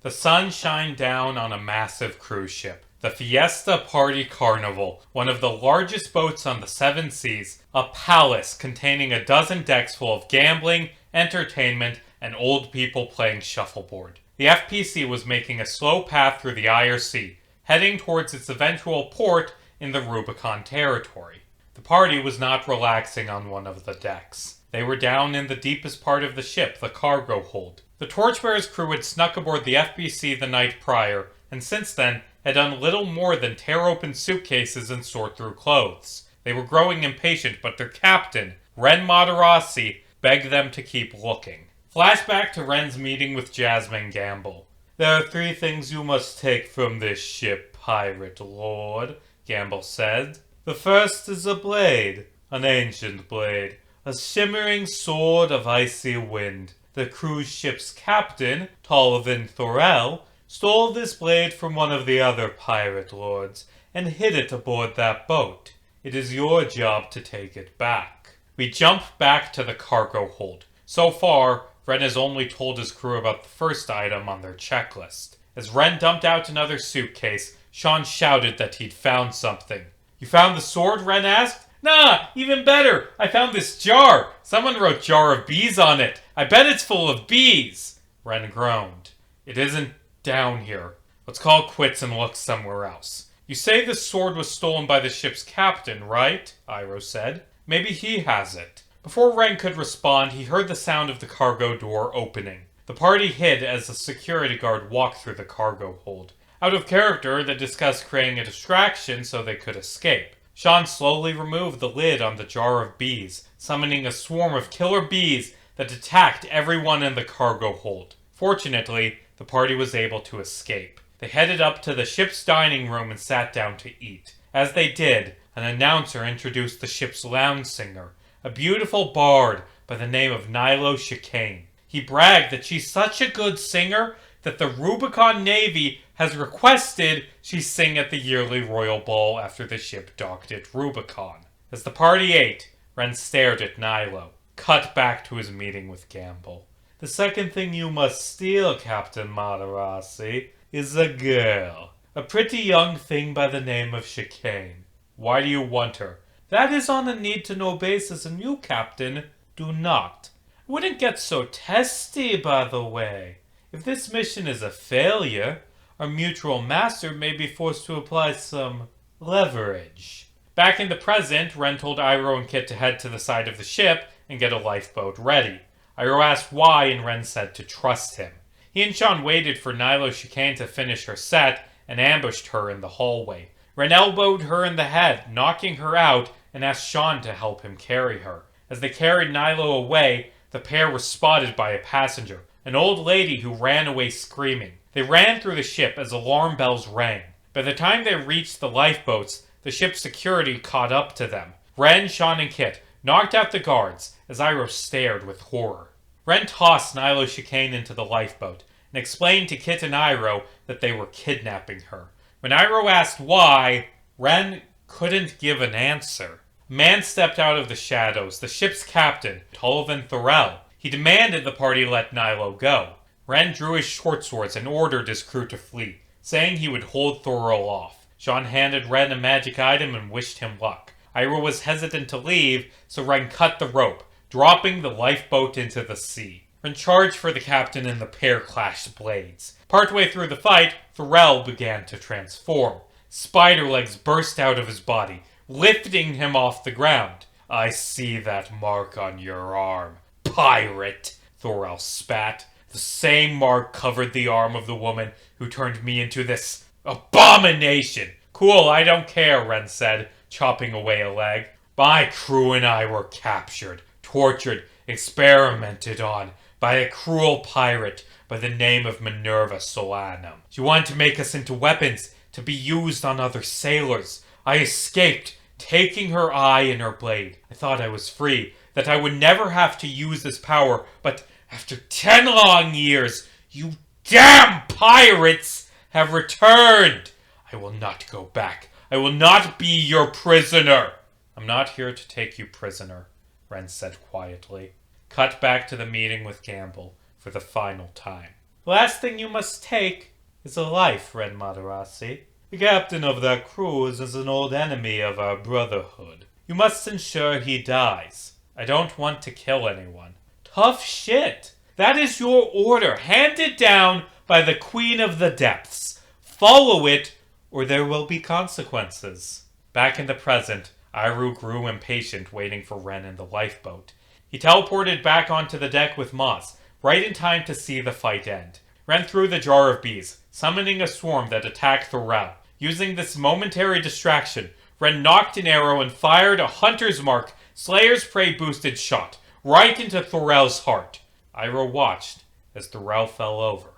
The sun shined down on a massive cruise ship. The Fiesta Party Carnival, one of the largest boats on the seven seas, a palace containing a dozen decks full of gambling, entertainment, and old people playing shuffleboard. The FPC was making a slow path through the IRC, heading towards its eventual port in the Rubicon territory. The party was not relaxing on one of the decks. They were down in the deepest part of the ship, the cargo hold. The Torchbearers crew had snuck aboard the FBC the night prior, and since then had done little more than tear open suitcases and sort through clothes. They were growing impatient, but their captain, Ren Matarasi, begged them to keep looking. Flashback to Ren's meeting with Jasmine Gamble. "There are 3 things you must take from this ship, Pirate Lord," Gamble said. "The first is a blade, an ancient blade, a shimmering sword of icy wind. The cruise ship's captain, Tolvin Thorell, stole this blade from one of the other pirate lords and hid it aboard that boat. It is your job to take it back." We jump back to the cargo hold. So far, Ren has only told his crew about the first item on their checklist. As Ren dumped out another suitcase, Sean shouted that he'd found something. "You found the sword?" Ren asked. "Nah, even better. I found this jar. Someone wrote Jar of Bees on it. I bet it's full of bees." Ren groaned. "It isn't down here. Let's call quits and look somewhere else." "You say this sword was stolen by the ship's captain, right?" Iroh said. "Maybe he has it." Before Ren could respond, he heard the sound of the cargo door opening. The party hid as a security guard walked through the cargo hold. Out of character, they discussed creating a distraction so they could escape. Sean slowly removed the lid on the jar of bees, summoning a swarm of killer bees that attacked everyone in the cargo hold. Fortunately, the party was able to escape. They headed up to the ship's dining room and sat down to eat. As they did, an announcer introduced the ship's lounge singer, a beautiful bard by the name of Nilo Chicane. He bragged that she's such a good singer that the Rubicon Navy has requested she sing at the yearly royal ball after the ship docked at Rubicon. As the party ate, Ren stared at Nilo. Cut back to his meeting with Gamble. "The second thing you must steal, Captain Matarasi, is a girl. A pretty young thing by the name of Chicane." "Why do you want her?" "That is on a need-to-know basis, and you, Captain, do not. I wouldn't get so testy, by the way. If this mission is a failure, our mutual master may be forced to apply some leverage." Back in the present, Ren told Iroh and Kit to head to the side of the ship and get a lifeboat ready. Iroh asked why, and Ren said to trust him. He and Sean waited for Nilo Chicane to finish her set and ambushed her in the hallway. Ren elbowed her in the head, knocking her out, and asked Sean to help him carry her. As they carried Nilo away, the pair were spotted by a passenger, an old lady who ran away screaming. They ran through the ship as alarm bells rang. By the time they reached the lifeboats, the ship's security caught up to them. Ren, Sean, and Kit knocked out the guards as Iroh stared with horror. Ren tossed Nilo Chicane into the lifeboat and explained to Kit and Iroh that they were kidnapping her. When Iroh asked why, Ren couldn't give an answer. A man stepped out of the shadows, the ship's captain, Tolvin Thorell. He demanded the party let Nilo go. Ren drew his short swords and ordered his crew to flee, saying he would hold Thorell off. Sean handed Ren a magic item and wished him luck. Iroh was hesitant to leave, so Ren cut the rope, dropping the lifeboat into the sea. Ren charged for the captain and the pair clashed blades. Partway through the fight, Thorell began to transform. Spider legs burst out of his body, lifting him off the ground. "I see that mark on your arm, pirate," Thorell spat. "The same mark covered the arm of the woman who turned me into this abomination." "Cool, I don't care," Ren said, chopping away a leg. "My crew and I were captured, tortured, experimented on by a cruel pirate by the name of Minerva Solanum. She wanted to make us into weapons to be used on other sailors. I escaped, taking her eye and her blade. I thought I was free, that I would never have to use this power, but after 10 long years, you damn pirates have returned. I will not go back. I will not be your prisoner." "I'm not here to take you prisoner," Ren said quietly. Cut back to the meeting with Gamble for the final time. The last thing you must take is a life, Ren Madarasi. The captain of that cruise is an old enemy of our brotherhood. You must ensure he dies. I don't want to kill anyone. Tough shit. That is your order, handed down by the Queen of the Depths. Follow it, or there will be consequences. Back in the present, Iroh grew impatient waiting for Ren in the lifeboat. He teleported back onto the deck with Moss, right in time to see the fight end. Ren threw the jar of bees, summoning a swarm that attacked Thorel. Using this momentary distraction, Ren knocked an arrow and fired a Hunter's Mark, Slayer's Prey boosted shot, right into Thorel's heart. Iroh watched as Thorel fell over,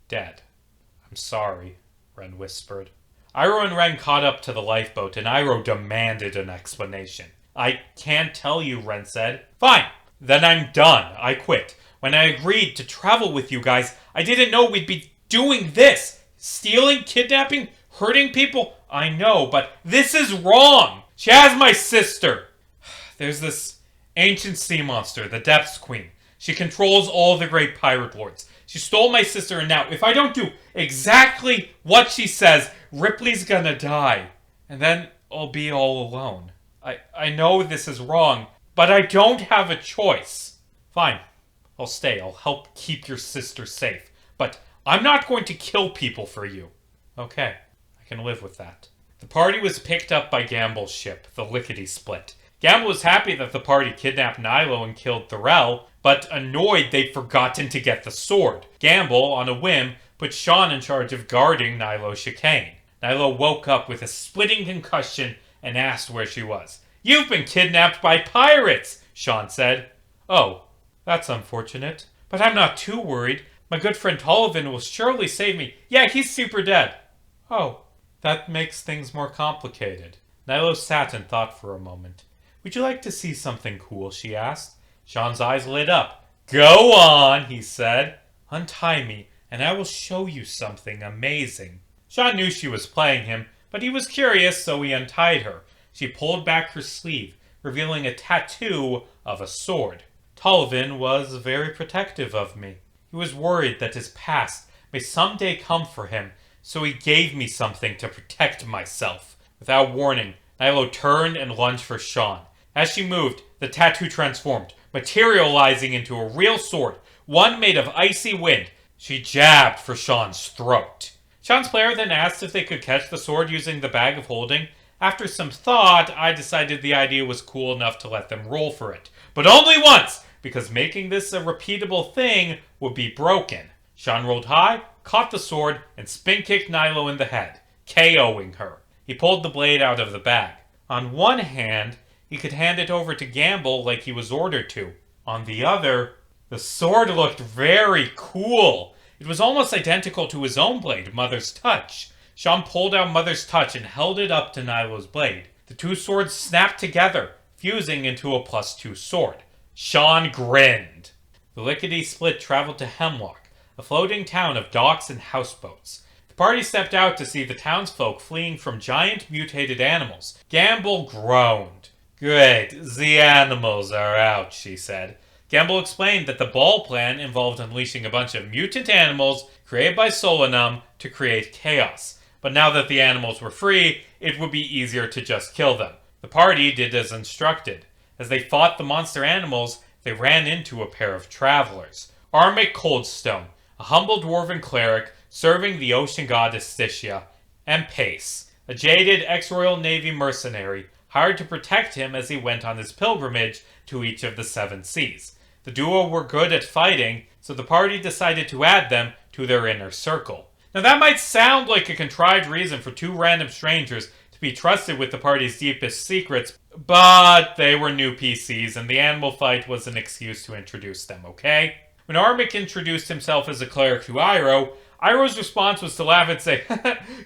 dead. I'm sorry, Ren whispered. Iroh and Ren caught up to the lifeboat, and Iroh demanded an explanation. I can't tell you, Ren said. Fine, then I'm done. I quit. When I agreed to travel with you guys, I didn't know we'd be doing this. Stealing, kidnapping, hurting people. I know, but this is wrong. She has my sister. There's this ancient sea monster, the Depths Queen. She controls all the great pirate lords. She stole my sister, and now, if I don't do exactly what she says, Ripley's gonna die. And then I'll be all alone. I know this is wrong, but I don't have a choice. Fine, I'll stay. I'll help keep your sister safe. But I'm not going to kill people for you. Okay, I can live with that. The party was picked up by Gamble's ship, the Lickety-Split. Gamble was happy that the party kidnapped Nilo and killed Thorel, but annoyed they'd forgotten to get the sword. Gamble, on a whim, put Sean in charge of guarding Nilo's chicane. Nilo woke up with a splitting concussion and asked where she was. You've been kidnapped by pirates, Sean said. Oh, that's unfortunate. But I'm not too worried. My good friend Tollivan will surely save me. Yeah, he's super dead. Oh, that makes things more complicated. Nilo sat and thought for a moment. Would you like to see something cool, she asked. Sean's eyes lit up. Go on, he said. Untie me, and I will show you something amazing. Sean knew she was playing him, but he was curious, so he untied her. She pulled back her sleeve, revealing a tattoo of a sword. Tollivan was very protective of me. He was worried that his past may someday come for him, so he gave me something to protect myself. Without warning, Nilo turned and lunged for Sean. As she moved, the tattoo transformed, materializing into a real sword, one made of icy wind. She jabbed for Sean's throat. Sean's player then asked if they could catch the sword using the bag of holding. After some thought, I decided the idea was cool enough to let them roll for it. But only once, because making this a repeatable thing would be broken. Sean rolled high, caught the sword, and spin-kicked Nilo in the head, KOing her. He pulled the blade out of the bag. On one hand, he could hand it over to Gamble like he was ordered to. On the other, the sword looked very cool. It was almost identical to his own blade, Mother's Touch. Sean pulled out Mother's Touch and held it up to Nilo's blade. The two swords snapped together, fusing into a +2 sword. Sean grinned. The Lickety-Split traveled to Hemlock, a floating town of docks and houseboats. The party stepped out to see the townsfolk fleeing from giant mutated animals. Gamble groaned. Great, the animals are out, she said. Gamble explained that the ball plan involved unleashing a bunch of mutant animals created by Solanum to create chaos. But now that the animals were free, it would be easier to just kill them. The party did as instructed. As they fought the monster animals, they ran into a pair of travelers. Armic Coldstone, a humble dwarven cleric serving the ocean goddess Stygia, and Pace, a jaded ex-Royal Navy mercenary hired to protect him as he went on his pilgrimage to each of the 7 seas. The duo were good at fighting, so the party decided to add them to their inner circle. Now that might sound like a contrived reason for 2 random strangers to be trusted with the party's deepest secrets, but they were new PCs and the animal fight was an excuse to introduce them, okay? When Armic introduced himself as a cleric to Iroh, Iroh's response was to laugh and say,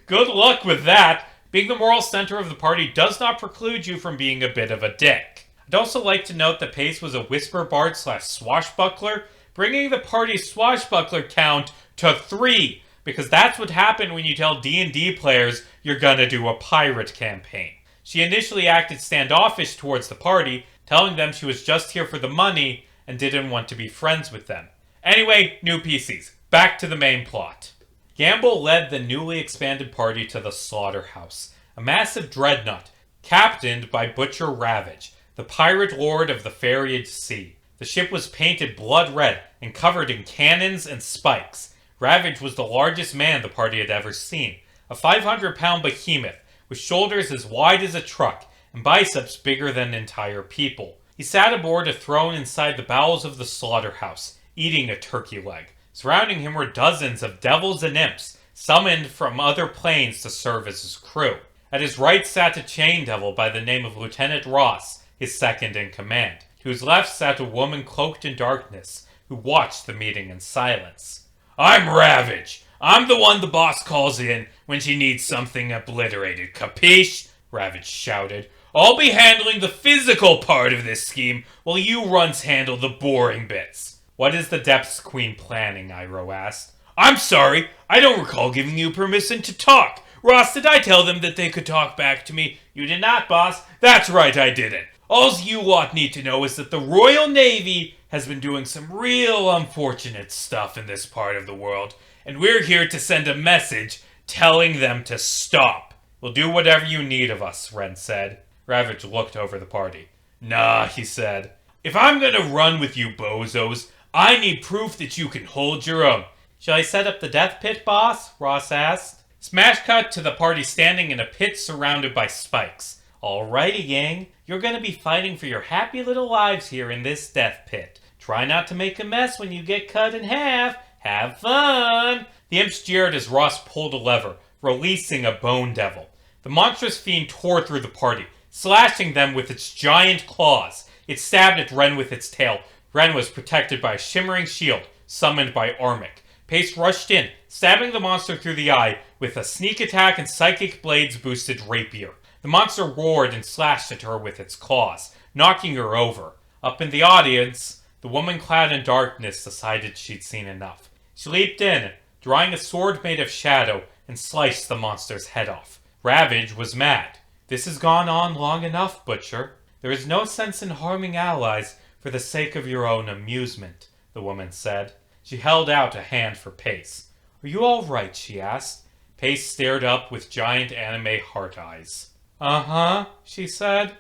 good luck with that. Being the moral center of the party does not preclude you from being a bit of a dick. I'd also like to note that Pace was a whisper bard / swashbuckler, bringing the party's swashbuckler count to 3, because that's what happened when you tell D&D players you're gonna do a pirate campaign. She initially acted standoffish towards the party, telling them she was just here for the money and didn't want to be friends with them. Anyway, new PCs. back to the main plot. Gamble led the newly expanded party to the slaughterhouse, a massive dreadnought captained by Butcher Ravage, the pirate lord of the Fairyed Sea. The ship was painted blood red and covered in cannons and spikes. Ravage was the largest man the party had ever seen, a 500-pound behemoth with shoulders as wide as a truck and biceps bigger than entire people. He sat aboard a throne inside the bowels of the slaughterhouse, eating a turkey leg. Surrounding him were dozens of devils and imps, summoned from other planes to serve as his crew. At his right sat a chain devil by the name of Lieutenant Ross, his second in command. To his left sat a woman cloaked in darkness, who watched the meeting in silence. "I'm Ravage. I'm the one the boss calls in when she needs something obliterated, capiche?" Ravage shouted. "I'll be handling the physical part of this scheme, while you runts handle the boring bits." "What is the Depths Queen planning?" Iroh asked. "I'm sorry, I don't recall giving you permission to talk. Ross, did I tell them that they could talk back to me?" "You did not, boss." "That's right, I didn't. All you lot need to know is that the Royal Navy has been doing some real unfortunate stuff in this part of the world, and we're here to send a message telling them to stop." "We'll do whatever you need of us," Ren said. Ravage looked over the party. "Nah," he said. "If I'm gonna run with you bozos, I need proof that you can hold your own." "Shall I set up the death pit, boss?" Ross asked. Smash cut to the party standing in a pit surrounded by spikes. "Alrighty, gang. You're gonna be fighting for your happy little lives here in this death pit. Try not to make a mess when you get cut in half. Have fun!" The imps jeered as Ross pulled a lever, releasing a bone devil. The monstrous fiend tore through the party, slashing them with its giant claws. It stabbed at Ren with its tail. Ren was protected by a shimmering shield, summoned by Armic. Pace rushed in, stabbing the monster through the eye with a sneak attack and psychic blades boosted rapier. The monster roared and slashed at her with its claws, knocking her over. Up in the audience, the woman clad in darkness decided she'd seen enough. She leaped in, drawing a sword made of shadow, and sliced the monster's head off. Ravage was mad. "This has gone on long enough, Butcher. There is no sense in harming allies for the sake of your own amusement," the woman said. She held out a hand for Pace. "Are you all right?" she asked. Pace stared up with giant anime heart eyes. "Uh-huh," she said.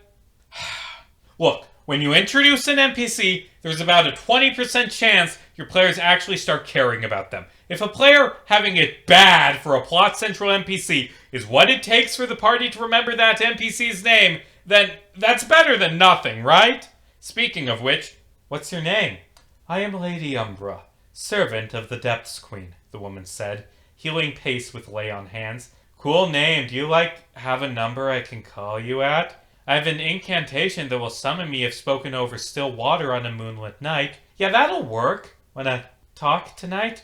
"Look, when you introduce an NPC, there's about a 20% chance your players actually start caring about them. If a player having it bad for a plot-central NPC is what it takes for the party to remember that NPC's name, then that's better than nothing, right? Speaking of which, what's your name?" "I am Lady Umbra, servant of the Depths Queen," the woman said, healing Pace with lay on hands. "Cool name. Do you, have a number I can call you at? I have an incantation that will summon me if spoken over still water on a moonlit night." "Yeah, that'll work. Wanna talk tonight?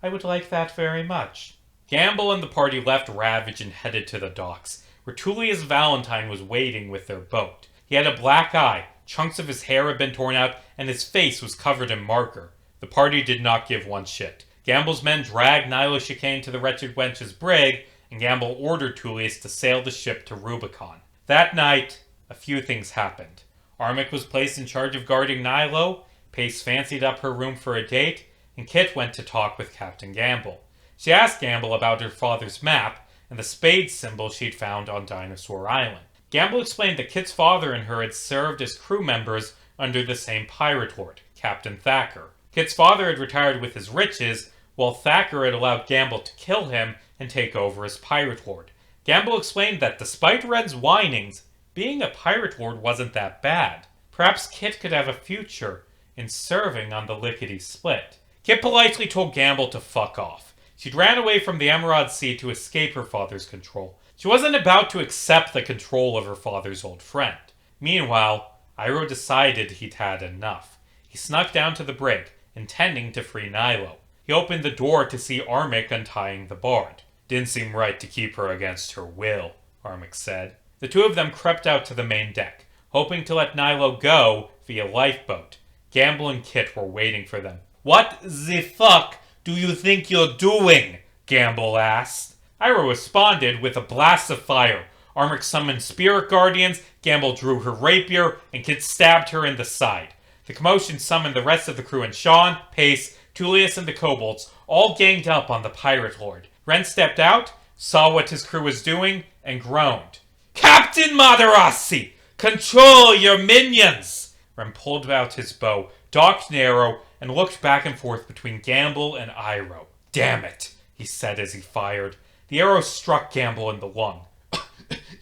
I would like that very much." Gamble and the party left Ravage and headed to the docks, where Tullius Valentine was waiting with their boat. He had a black eye, chunks of his hair had been torn out, and his face was covered in marker. The party did not give one shit. Gamble's men dragged Nilo Chicane to the wretched wench's brig, and Gamble ordered Tullius to sail the ship to Rubicon. That night, a few things happened. Armic was placed in charge of guarding Nilo, Pace fancied up her room for a date, and Kit went to talk with Captain Gamble. She asked Gamble about her father's map and the spade symbol she'd found on Dinosaur Island. Gamble explained that Kit's father and her had served as crew members under the same pirate lord, Captain Thacker. Kit's father had retired with his riches, while Thacker had allowed Gamble to kill him and take over as pirate lord. Gamble explained that despite Ren's whinings, being a pirate lord wasn't that bad. Perhaps Kit could have a future in serving on the Lickety-Split. Kit politely told Gamble to fuck off. She'd ran away from the Emerald Sea to escape her father's control. She wasn't about to accept the control of her father's old friend. Meanwhile, Iroh decided he'd had enough. He snuck down to the brig, intending to free Nilo. He opened the door to see Armic untying the bard. "Didn't seem right to keep her against her will," Armic said. The two of them crept out to the main deck, hoping to let Nilo go via lifeboat. Gamble and Kit were waiting for them. "What the fuck do you think you're doing?" Gamble asked. Iroh responded with a blast of fire. Armic summoned spirit guardians, Gamble drew her rapier, and Kit stabbed her in the side. The commotion summoned the rest of the crew and Sean, Pace, Julius and the kobolds all ganged up on the pirate lord. Ren stepped out, saw what his crew was doing, and groaned. Captain Madarasi! Control your minions! Ren pulled out his bow, docked an arrow, and looked back and forth between Gamble and Iroh. Damn it, he said as he fired. The arrow struck Gamble in the lung.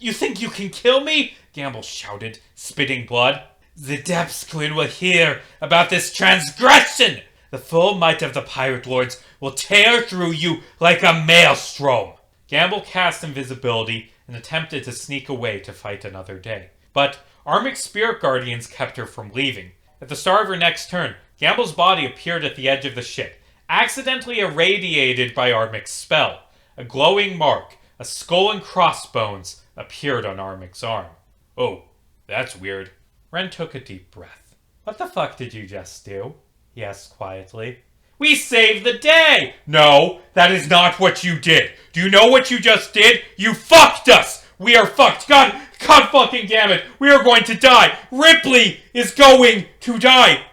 You think you can kill me? Gamble shouted, spitting blood. The Depths Queen will hear about this transgression! The full might of the pirate lords will tear through you like a maelstrom! Gamble cast invisibility and attempted to sneak away to fight another day. But Armic's spirit guardians kept her from leaving. At the start of her next turn, Gamble's body appeared at the edge of the ship, accidentally irradiated by Armic's spell. A glowing mark, a skull and crossbones, appeared on Armic's arm. Oh, that's weird. Ren took a deep breath. What the fuck did you just do? He asked quietly. We saved the day! No, that is not what you did. Do you know what you just did? You fucked us! We are fucked. God fucking damn it. We are going to die. Ripley is going to die.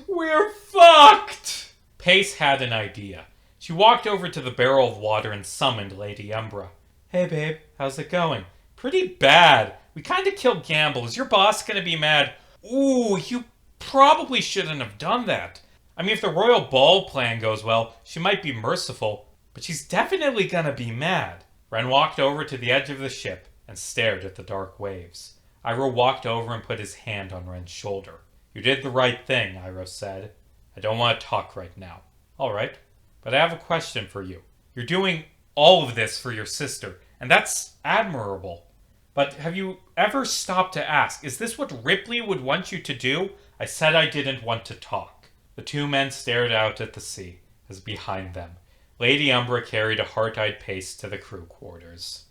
We're fucked. Pace had an idea. She walked over to the barrel of water and summoned Lady Umbra. Hey babe, how's it going? Pretty bad. We kinda killed Gamble. Is your boss gonna be mad? Ooh, you probably shouldn't have done that. I mean, if the royal ball plan goes well, she might be merciful, but she's definitely gonna be mad. Ren walked over to the edge of the ship and stared at the dark waves. Iroh walked over and put his hand on Ren's shoulder. You did the right thing, Iroh said. I don't want to talk right now. All right, but I have a question for you. You're doing all of this for your sister, and that's admirable. But have you ever stopped to ask, is this what Ripley would want you to do? I said I didn't want to talk. The two men stared out at the sea, as behind them, Lady Umbra carried a heart-eyed Pace to the crew quarters.